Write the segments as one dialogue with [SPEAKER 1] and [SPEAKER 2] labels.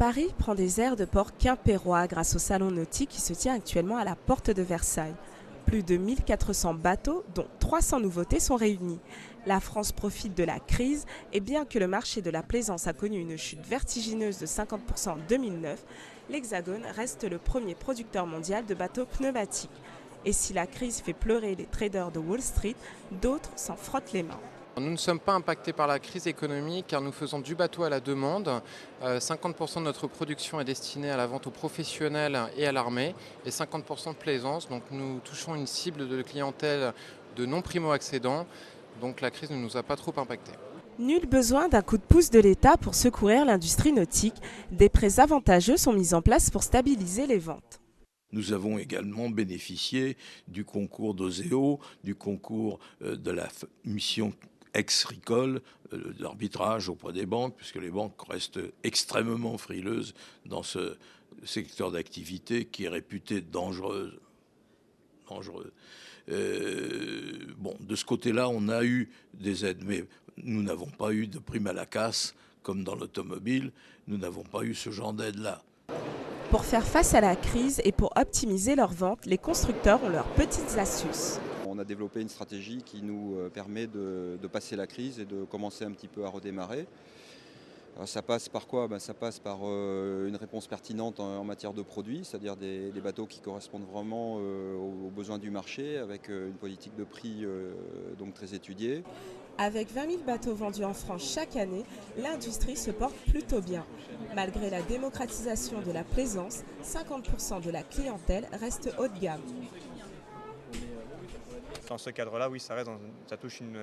[SPEAKER 1] Paris prend des airs de port quimpérois grâce au salon nautique qui se tient actuellement à la porte de Versailles. Plus de 1400 bateaux, dont 300 nouveautés, sont réunis. La France profite de la crise et bien que le marché de la plaisance a connu une chute vertigineuse de 50% en 2009, l'Hexagone reste le premier producteur mondial de bateaux pneumatiques. Et si la crise fait pleurer les traders de Wall Street, d'autres s'en frottent les mains.
[SPEAKER 2] Nous ne sommes pas impactés par la crise économique car nous faisons du bateau à la demande. 50% de notre production est destinée à la vente aux professionnels et à l'armée et 50% de plaisance. Donc nous touchons une cible de clientèle de non-primo-accédants. Donc la crise ne nous a pas trop impactés.
[SPEAKER 1] Nul besoin d'un coup de pouce de l'État pour secourir l'industrie nautique. Des prêts avantageux sont mis en place pour stabiliser les ventes.
[SPEAKER 3] Nous avons également bénéficié du concours d'Oseo, du concours de la mission ex-Ricol, d'arbitrage auprès des banques, puisque les banques restent extrêmement frileuses dans ce secteur d'activité qui est réputé dangereux. De ce côté-là, on a eu des aides, mais nous n'avons pas eu de prime à la casse comme dans l'automobile. Nous n'avons pas eu ce genre d'aide-là.
[SPEAKER 1] Pour faire face à la crise et pour optimiser leurs ventes, les constructeurs ont leurs petites astuces.
[SPEAKER 4] On a développé une stratégie qui nous permet de passer la crise et de commencer un petit peu à redémarrer. Alors ça passe par quoi? Ça passe par une réponse pertinente en matière de produits, c'est-à-dire des bateaux qui correspondent vraiment aux besoins du marché, avec une politique de prix donc très étudiée.
[SPEAKER 1] Avec 20 000 bateaux vendus en France chaque année, l'industrie se porte plutôt bien. Malgré la démocratisation de la plaisance, 50% de la clientèle reste haut de gamme.
[SPEAKER 5] Dans ce cadre-là, oui, ça touche une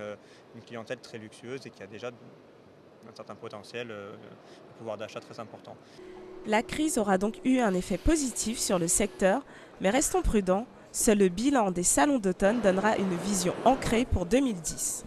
[SPEAKER 5] clientèle très luxueuse et qui a déjà un certain potentiel de pouvoir d'achat très important.
[SPEAKER 1] La crise aura donc eu un effet positif sur le secteur, mais restons prudents, seul le bilan des salons d'automne donnera une vision ancrée pour 2010.